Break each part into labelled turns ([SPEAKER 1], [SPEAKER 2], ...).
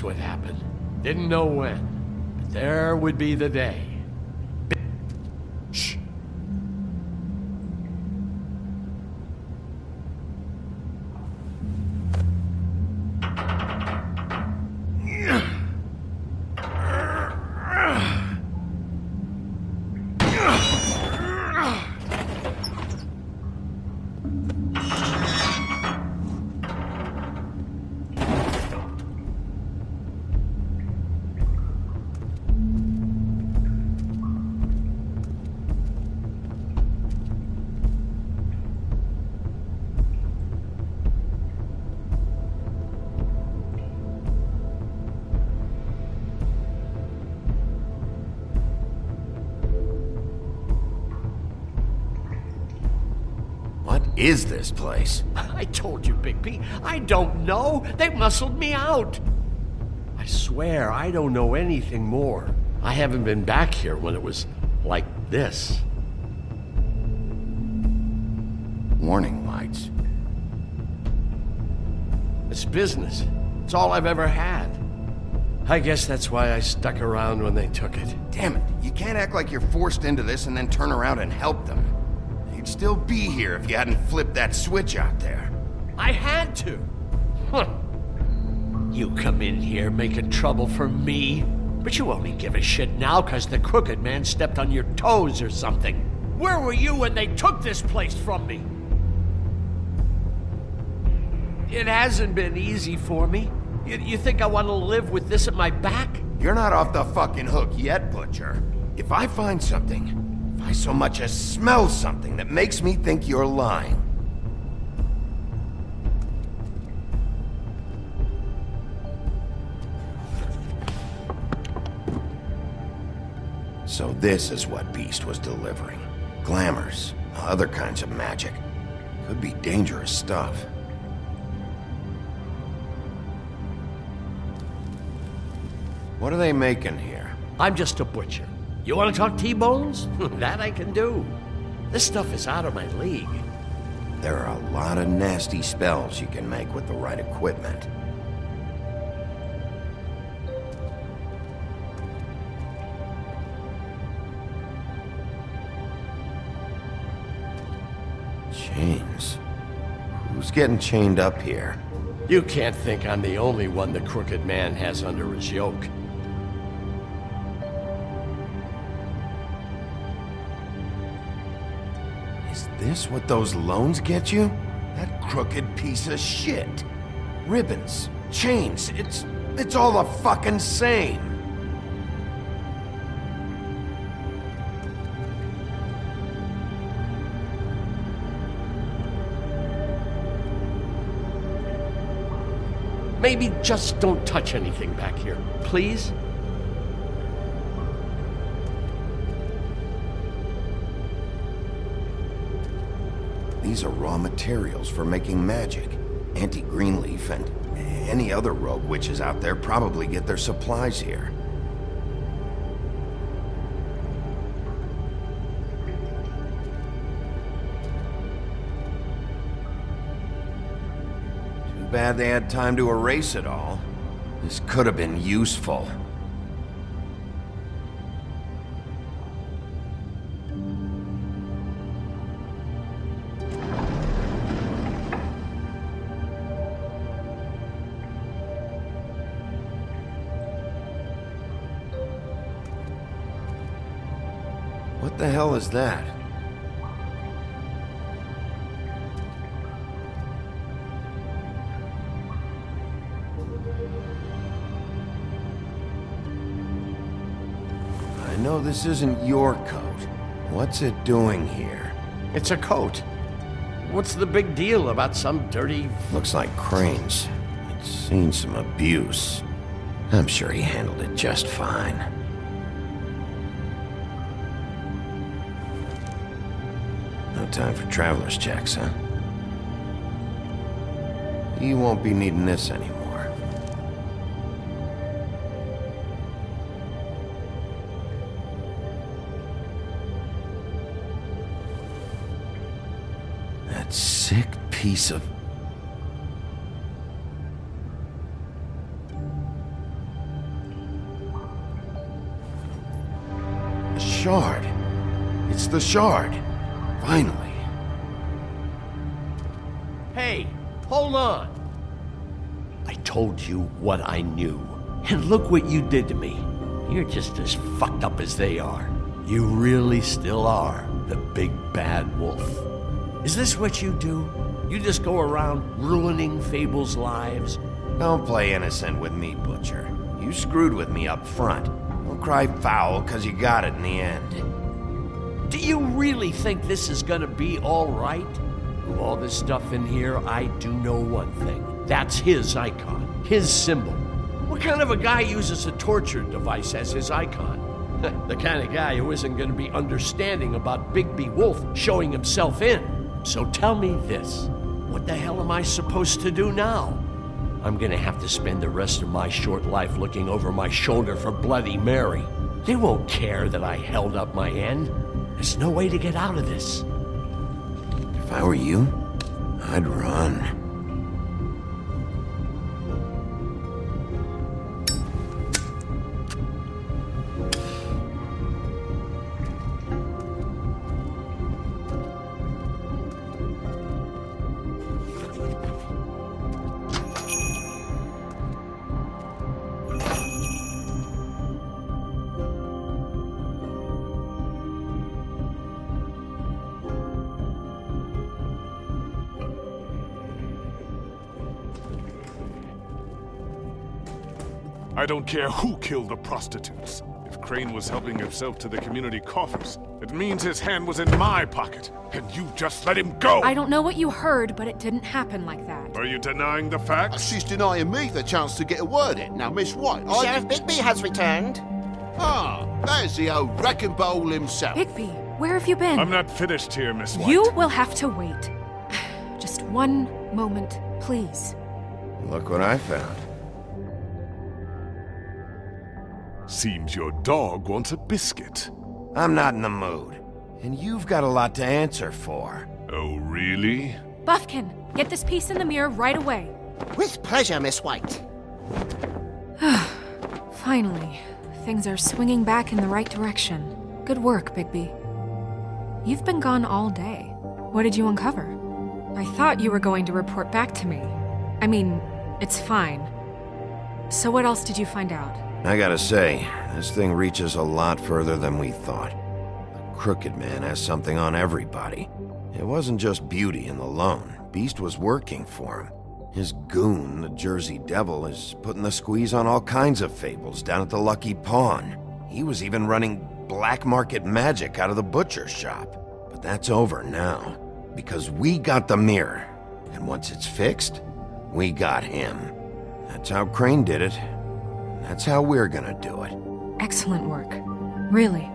[SPEAKER 1] would happen. Didn't know when, but there would be the day. Shh.
[SPEAKER 2] What is this place?
[SPEAKER 1] I told you, Big P. I don't know. They muscled me out. I swear, I don't know anything more. I haven't been back here when it was like this.
[SPEAKER 2] Warning lights.
[SPEAKER 1] It's business. It's all I've ever had. I guess that's why I stuck around when they took it.
[SPEAKER 2] Damn it, you can't act like you're forced into this and then turn around and help them. You'd still be here if you hadn't flipped that switch out there.
[SPEAKER 1] I had to. Huh. You come in here making trouble for me, but you only give a shit now because the crooked man stepped on your toes or something. Where were you when they took this place from me? It hasn't been easy for me. You think I want to live with this at my back?
[SPEAKER 2] You're not off the fucking hook yet, Butcher. If I find something, if I so much as smell something that makes me think you're lying. So this is what Beast was delivering. Glamours, other kinds of magic. Could be dangerous stuff. What are they making here?
[SPEAKER 1] I'm just a butcher. You want to talk T-bones? That I can do. This stuff is out of my league.
[SPEAKER 2] There are a lot of nasty spells you can make with the right equipment. Chains? Who's getting chained up here?
[SPEAKER 1] You can't think I'm the only one the crooked man has under his yoke.
[SPEAKER 2] Is this what those loans get you? That crooked piece of shit. Ribbons, chains, it's all the fucking same.
[SPEAKER 1] Maybe just don't touch anything back here, please?
[SPEAKER 2] These are raw materials for making magic. Auntie Greenleaf and any other rogue witches out there probably get their supplies here. Too bad they had time to erase it all. This could have been useful. What the hell is that? I know this isn't your coat. What's it doing here?
[SPEAKER 1] It's a coat. What's the big deal about some dirty...
[SPEAKER 2] Looks like Crane's. It's seen some abuse. I'm sure he handled it just fine. No time for traveler's checks, huh? He won't be needing this anymore. That sick piece of... shard. It's the shard. Finally.
[SPEAKER 1] Hey, hold on. I told you what I knew. And look what you did to me. You're just as fucked up as they are. You really still are the big bad wolf. Is this what you do? You just go around ruining Fable's lives?
[SPEAKER 2] Don't play innocent with me, Butcher. You screwed with me up front. Don't cry foul, 'cause you got it in the end.
[SPEAKER 1] Do you really think this is gonna be all right? With all this stuff in here, I do know one thing. That's his icon, his symbol. What kind of a guy uses a torture device as his icon? The kind of guy who isn't gonna be understanding about Bigby Wolf showing himself in. So tell me this, what the hell am I supposed to do now? I'm gonna have to spend the rest of my short life looking over my shoulder for Bloody Mary. They won't care that I held up my end. There's no way to get out of this.
[SPEAKER 2] If I were you, I'd run.
[SPEAKER 3] I don't care who killed the prostitutes. If Crane was helping himself to the community coffers, it means his hand was in my pocket, and you just let him go!
[SPEAKER 4] I don't know what you heard, but it didn't happen like that.
[SPEAKER 3] Are you denying the facts?
[SPEAKER 5] She's denying me the chance to get a word in. Now, Miss White,
[SPEAKER 6] Sheriff Bigby has returned.
[SPEAKER 5] Ah, there's the old wrecking bowl himself.
[SPEAKER 4] Bigby, where have you been?
[SPEAKER 3] I'm not finished here, Miss White.
[SPEAKER 4] You will have to wait. Just one moment, please.
[SPEAKER 2] Look what I found.
[SPEAKER 3] Seems your dog wants a biscuit.
[SPEAKER 2] I'm not in the mood. And you've got a lot to answer for.
[SPEAKER 3] Oh, really?
[SPEAKER 4] Buffkin, get this piece in the mirror right away.
[SPEAKER 6] With pleasure, Miss White.
[SPEAKER 4] Finally, things are swinging back in the right direction. Good work, Bigby. You've been gone all day. What did you uncover? I thought you were going to report back to me. I mean, it's fine. So what else did you find out?
[SPEAKER 2] I gotta say, this thing reaches a lot further than we thought. The Crooked Man has something on everybody. It wasn't just Beauty and the Lone. Beast was working for him. His goon, the Jersey Devil, is putting the squeeze on all kinds of fables down at the Lucky Pawn. He was even running black market magic out of the butcher shop. But that's over now, because we got the mirror. And once it's fixed, we got him. That's how Crane did it. That's how we're gonna do it.
[SPEAKER 4] Excellent work. Really.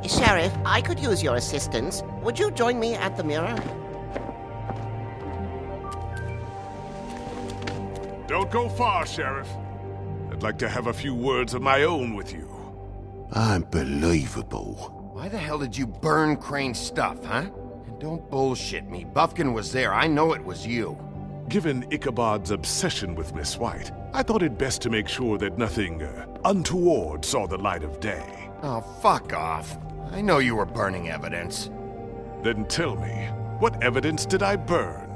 [SPEAKER 6] Sheriff, I could use your assistance. Would you join me at the mirror?
[SPEAKER 3] Don't go far, Sheriff. I'd like to have a few words of my own with you.
[SPEAKER 5] Unbelievable.
[SPEAKER 2] Why the hell did you burn Crane's stuff, huh? And don't bullshit me. Buffkin was there. I know it was you.
[SPEAKER 3] Given Ichabod's obsession with Miss White, I thought it best to make sure that nothing untoward saw the light of day.
[SPEAKER 2] Oh, fuck off. I know you were burning evidence.
[SPEAKER 3] Then tell me, what evidence did I burn?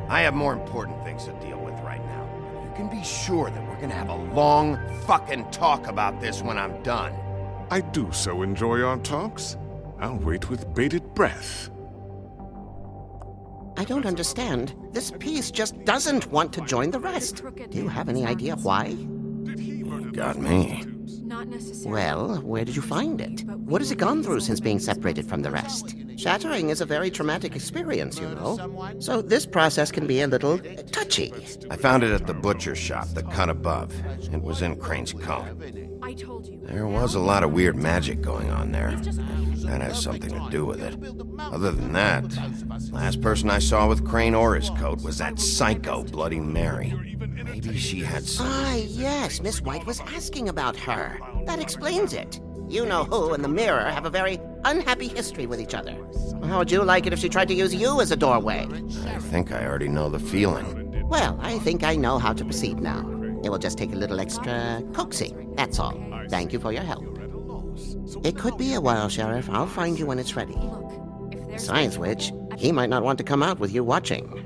[SPEAKER 2] I have more important things to deal with right now. You can be sure that we're gonna have a long fucking talk about this when I'm done.
[SPEAKER 3] I do so enjoy our talks. I'll wait with bated breath.
[SPEAKER 6] I don't understand. This piece just doesn't want to join the rest. Do you have any idea why?
[SPEAKER 2] You got me.
[SPEAKER 4] Not necessarily.
[SPEAKER 6] Well, where did you find it? What has it gone through since being separated from the rest? Shattering is a very traumatic experience, you know. So this process can be a little touchy.
[SPEAKER 2] I found it at the butcher shop, the cut above. It was in Crane's coat.
[SPEAKER 4] I told you.
[SPEAKER 2] There was a lot of weird magic going on there. That has something to do with it. Other than that, last person I saw with Crane or his coat was that psycho Bloody Mary. Maybe she had some...
[SPEAKER 6] Ah, yes, Miss White was asking about her. That explains it. You know who and the mirror have a very unhappy history with each other. How would you like it if she tried to use you as a doorway?
[SPEAKER 2] I think I already know the feeling.
[SPEAKER 6] Well, I think I know how to proceed now. It will just take a little extra coaxing, that's all. Thank you for your help. It could be a while, Sheriff. I'll find you when it's ready. Besides which, he might not want to come out with you watching.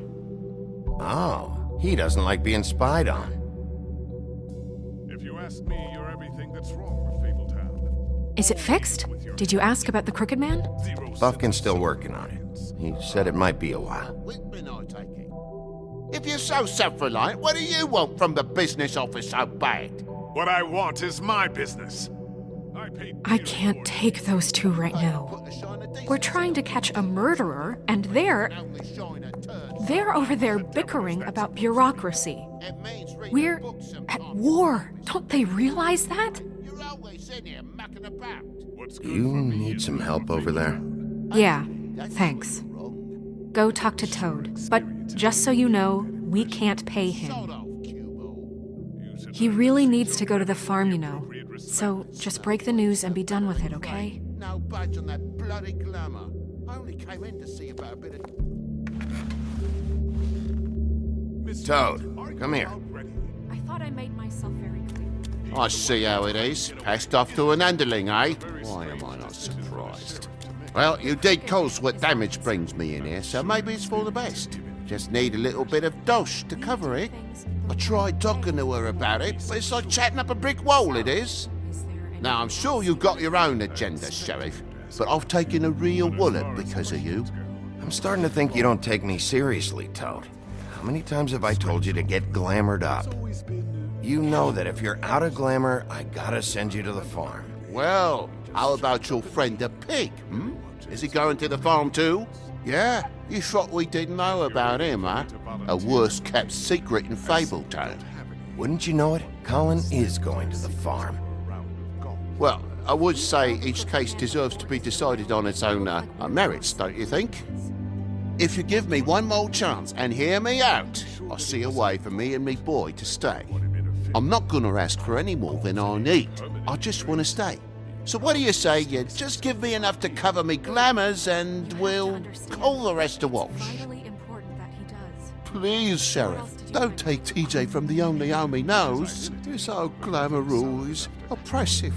[SPEAKER 2] Oh, he doesn't like being spied on.
[SPEAKER 3] If you ask me, you're everything that's wrong with Fabletown.
[SPEAKER 4] Is it fixed? Did you ask about the Crooked Man?
[SPEAKER 2] Buffkin's still working on it. He said it might be a while.
[SPEAKER 5] Whitman, I take it. If you're so self-reliant, what do you want from the business office so bad?
[SPEAKER 3] What I want is my business.
[SPEAKER 4] I can't take those two right now. We're trying to catch a murderer, and they're over there bickering about bureaucracy. We're at war. Don't they realize that?
[SPEAKER 5] You're always in here mucking about.
[SPEAKER 2] You need some help over there?
[SPEAKER 4] Yeah, thanks. Go talk to Toad. But just so you know, we can't pay him. He really needs to go to the farm, you know. So just break the news and be done with it, okay?
[SPEAKER 5] No budge on that bloody glamour. I only came in to see about a bit of...
[SPEAKER 2] Toad, come here.
[SPEAKER 4] I thought I made myself very clear.
[SPEAKER 5] I see how it is. Passed off to an underling, eh? Why am I not surprised? Well, you did cause what damage brings me in here, so maybe it's for the best. Just need a little bit of dosh to cover it. I tried talking to her about it, but it's like chatting up a brick wall, it is. Now, I'm sure you've got your own agenda, Sheriff, but I've taken a real wallet because of you.
[SPEAKER 2] I'm starting to think you don't take me seriously, Toad. How many times have I told you to get glamored up? You know that if you're out of glamour, I gotta send you to the farm.
[SPEAKER 5] Well, how about your friend the pig, hmm? Is he going to the farm too? Yeah? You thought we didn't know about him, huh? A worst-kept secret in Fabletown.
[SPEAKER 2] Wouldn't you know it? Colin is going to the farm.
[SPEAKER 5] Well, I would say each case deserves to be decided on its own merits, don't you think? If you give me one more chance and hear me out, I'll see a way for me and me boy to stay. I'm not gonna ask for any more than I need. I just want to stay. So what do you say you just give me enough to cover me glamours and we'll call the rest a wash? Please, Sheriff, don't take TJ from the only home he knows. This old glamour rule is oppressive.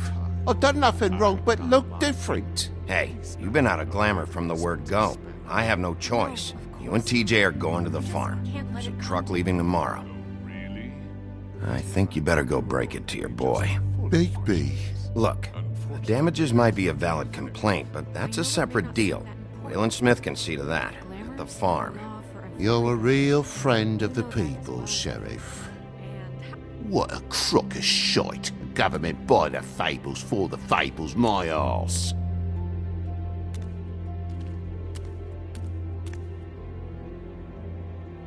[SPEAKER 5] I've done nothing wrong but look different.
[SPEAKER 2] Hey, you've been out of glamour from the word go. I have no choice. You and TJ are going to the farm. There's a truck leaving tomorrow. I think you better go break it to your boy.
[SPEAKER 5] Big B.
[SPEAKER 2] Look, the damages might be a valid complaint, but that's a separate deal. Waylon Smith can see to that, at the farm.
[SPEAKER 5] You're a real friend of the people, Sheriff. What a crock of shite. Government by the fables, for the fables, my arse.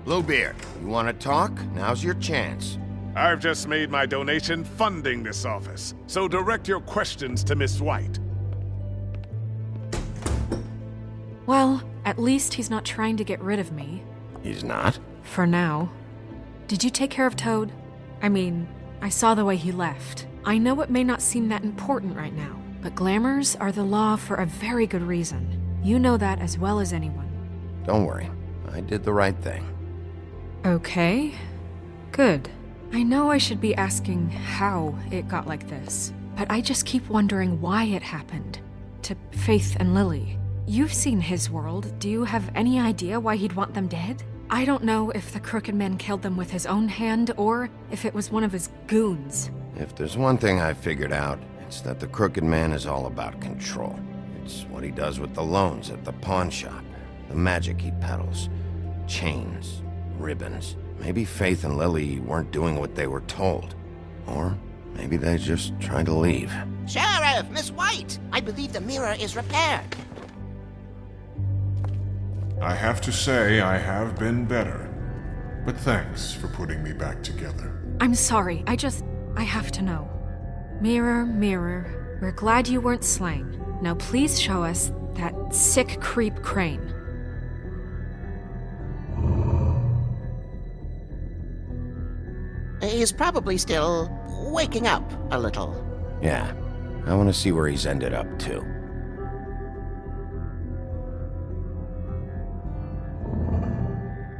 [SPEAKER 2] Bluebeard, you want to talk? Now's your chance.
[SPEAKER 3] I've just made my donation funding this office, so direct your questions to Miss White.
[SPEAKER 4] Well, at least he's not trying to get rid of me.
[SPEAKER 2] He's not?
[SPEAKER 4] For now. Did you take care of Toad? I mean, I saw the way he left. I know it may not seem that important right now, but glamours are the law for a very good reason. You know that as well as anyone.
[SPEAKER 2] Don't worry. I did the right thing.
[SPEAKER 4] Okay. Good. I know I should be asking how it got like this, but I just keep wondering why it happened. To Faith and Lily. You've seen his world. Do you have any idea why he'd want them dead? I don't know if the Crooked Man killed them with his own hand or if it was one of his goons.
[SPEAKER 2] If there's one thing I've figured out, it's that the Crooked Man is all about control. It's what he does with the loans at the pawn shop, the magic he peddles, chains, ribbons. Maybe Faith and Lily weren't doing what they were told. Or maybe they just tried to leave.
[SPEAKER 6] Sheriff, Miss White! I believe the mirror is repaired.
[SPEAKER 7] I have to say I have been better. But thanks for putting me back together.
[SPEAKER 4] I'm sorry, I have to know. Mirror, mirror, we're glad you weren't slain. Now please show us that sick creep Crane.
[SPEAKER 6] He's probably still waking up a little.
[SPEAKER 2] Yeah, I want to see where he's ended up, too.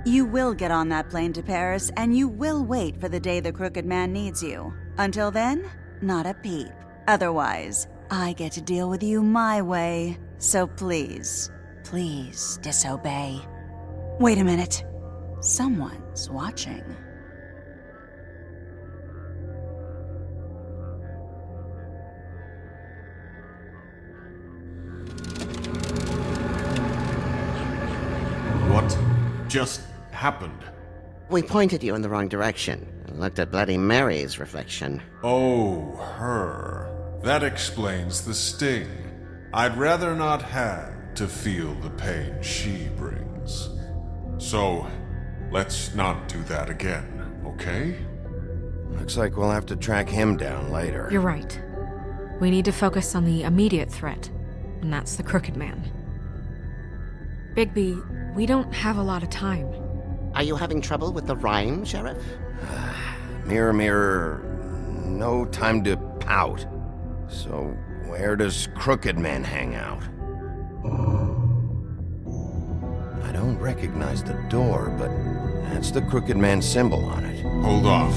[SPEAKER 8] You will get on that plane to Paris, and you will wait for the day the Crooked Man needs you. Until then, not a peep. Otherwise, I get to deal with you my way. So please, please disobey. Wait a minute. Someone's watching.
[SPEAKER 7] What just happened?
[SPEAKER 6] We pointed you in the wrong direction and looked at Bloody Mary's reflection.
[SPEAKER 7] Oh, her. That explains the sting. I'd rather not have to feel the pain she brings. So, let's not do that again, okay?
[SPEAKER 2] Looks like we'll have to track him down later.
[SPEAKER 4] You're right. We need to focus on the immediate threat, and that's the Crooked Man. Bigby, we don't have a lot of time.
[SPEAKER 6] Are you having trouble with the rhyme, Sheriff?
[SPEAKER 2] Mirror, mirror, no time to pout. So, where does Crooked Man hang out? I don't recognize the door, but that's the Crooked Man symbol on it.
[SPEAKER 7] Hold on.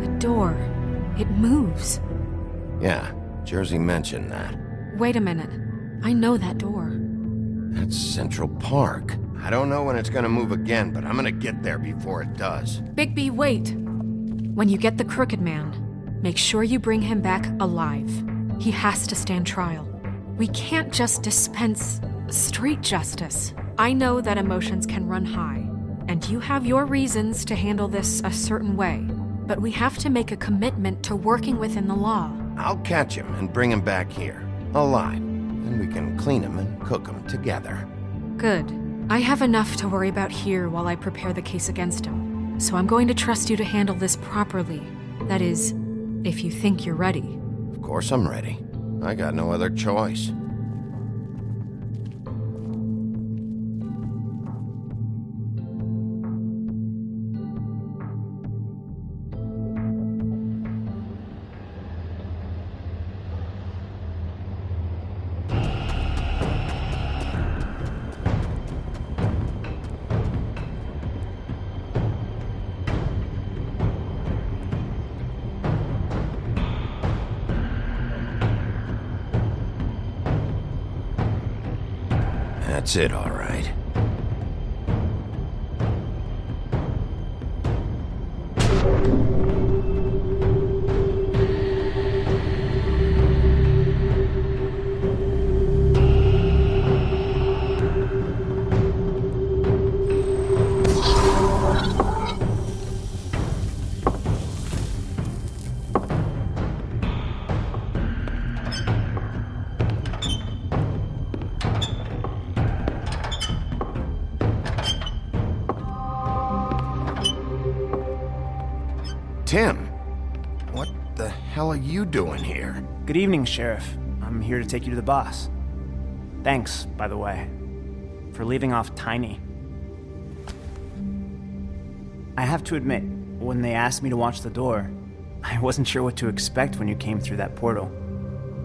[SPEAKER 4] The door. It moves.
[SPEAKER 2] Yeah, Jersey mentioned that.
[SPEAKER 4] Wait a minute. I know that door.
[SPEAKER 2] That's Central Park. I don't know when it's gonna move again, but I'm gonna get there before it does.
[SPEAKER 4] Bigby, wait! When you get the Crooked Man, make sure you bring him back alive. He has to stand trial. We can't just dispense street justice. I know that emotions can run high, and you have your reasons to handle this a certain way, but we have to make a commitment to working within the law.
[SPEAKER 2] I'll catch him and bring him back here, alive. Then we can clean him and cook him together.
[SPEAKER 4] Good. I have enough to worry about here while I prepare the case against him, so I'm going to trust you to handle this properly. That is, if you think you're ready.
[SPEAKER 2] Of course I'm ready. I got no other choice. That's it, all right. Tim, what the hell are you doing here?
[SPEAKER 9] Good evening, Sheriff. I'm here to take you to the boss. Thanks, by the way, for leaving off Tiny. I have to admit, when they asked me to watch the door, I wasn't sure what to expect when you came through that portal.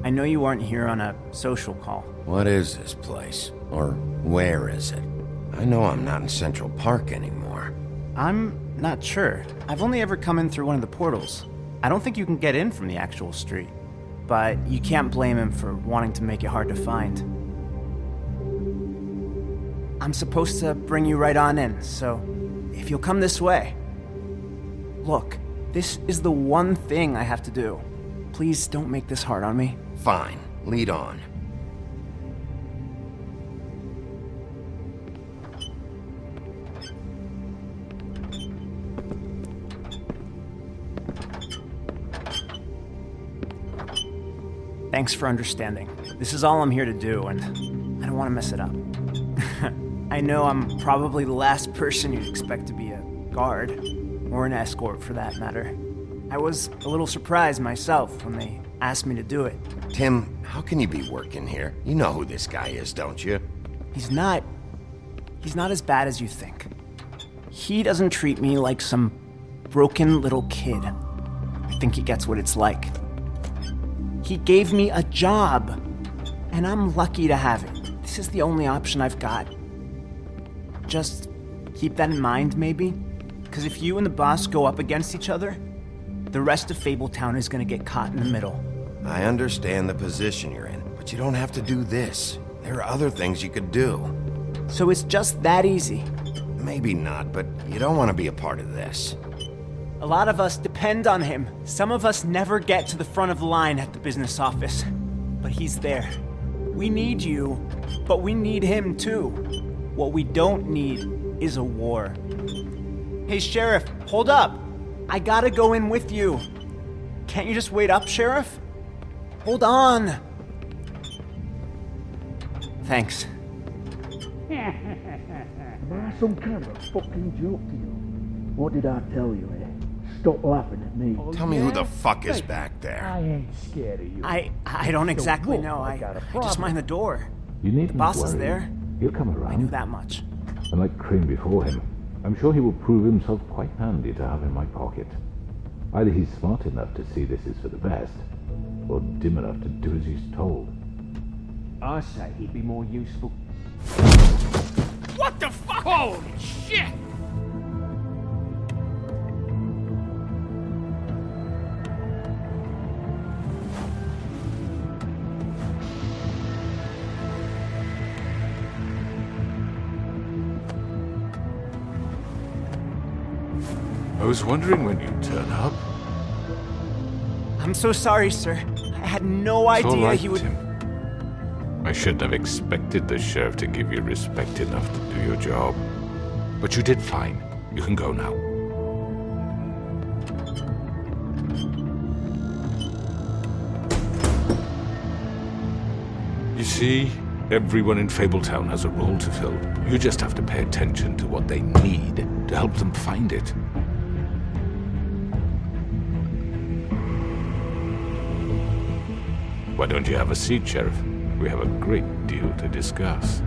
[SPEAKER 9] I know you weren't here on a social call.
[SPEAKER 2] What is this place? Or where is it? I know I'm not in Central Park anymore.
[SPEAKER 9] I'm not sure. I've only ever come in through one of the portals. I don't think you can get in from the actual street. But you can't blame him for wanting to make it hard to find. I'm supposed to bring you right on in, so if you'll come this way. Look, this is the one thing I have to do. Please don't make this hard on me.
[SPEAKER 2] Fine, lead on.
[SPEAKER 9] Thanks for understanding. This is all I'm here to do, and I don't want to mess it up. I know I'm probably the last person you'd expect to be a guard, or an escort for that matter. I was a little surprised myself when they asked me to do it.
[SPEAKER 2] Tim, how can you be working here? You know who this guy is, don't you?
[SPEAKER 9] He's not as bad as you think. He doesn't treat me like some broken little kid. I think he gets what it's like. He gave me a job, and I'm lucky to have it. This is the only option I've got. Just keep that in mind, maybe? Because if you and the boss go up against each other, the rest of Fabletown is gonna get caught in the middle.
[SPEAKER 2] I understand the position you're in, but you don't have to do this. There are other things you could do.
[SPEAKER 9] So it's just that easy.
[SPEAKER 2] Maybe not, but you don't want to be a part of this.
[SPEAKER 9] A lot of us depend on him. Some of us never get to the front of the line at the business office. But he's there. We need you, but we need him too. What we don't need is a war. Hey, Sheriff, hold up. I gotta go in with you. Can't you just wait up, Sheriff? Hold on. Thanks.
[SPEAKER 10] Am I some kind of a fucking joke to you? What did I tell you, eh? Stop laughing at me.
[SPEAKER 2] Tell me who the fuck is back there.
[SPEAKER 10] I ain't scared of you.
[SPEAKER 9] I don't exactly know. I just mind the door.
[SPEAKER 11] You needn't
[SPEAKER 9] The boss
[SPEAKER 11] worry.
[SPEAKER 9] is there.
[SPEAKER 11] He'll come around.
[SPEAKER 9] I knew that much.
[SPEAKER 11] And like Crane before him, I'm sure he will prove himself quite handy to have in my pocket. Either he's smart enough to see this is for the best, or dim enough to do as he's told.
[SPEAKER 10] I say he'd be more useful.
[SPEAKER 1] What the fuck? Holy shit!
[SPEAKER 3] I was wondering when you'd turn up.
[SPEAKER 9] I'm so sorry, sir. I had no
[SPEAKER 3] It's all
[SPEAKER 9] idea
[SPEAKER 3] right,
[SPEAKER 9] he would...
[SPEAKER 3] Tim. I shouldn't have expected the sheriff to give you respect enough to do your job. But you did fine. You can go now. You see, everyone in Fabletown has a role to fill. You just have to pay attention to what they need to help them find it. Why don't you have a seat, Sheriff? We have a great deal to discuss.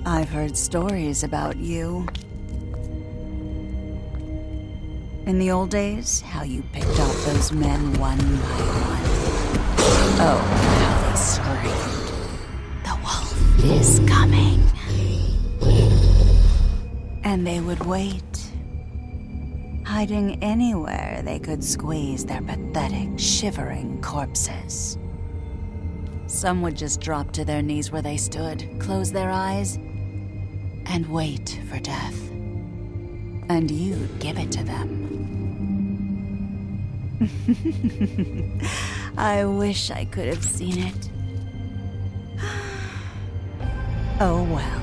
[SPEAKER 8] I've heard stories about you. In the old days, how you picked off those men one by one. Oh, how they screamed. The wolf is coming. And they would wait, hiding anywhere they could squeeze their pathetic, shivering corpses. Some would just drop to their knees where they stood, close their eyes, and wait for death. And you'd give it to them. I wish I could have seen it. Oh well.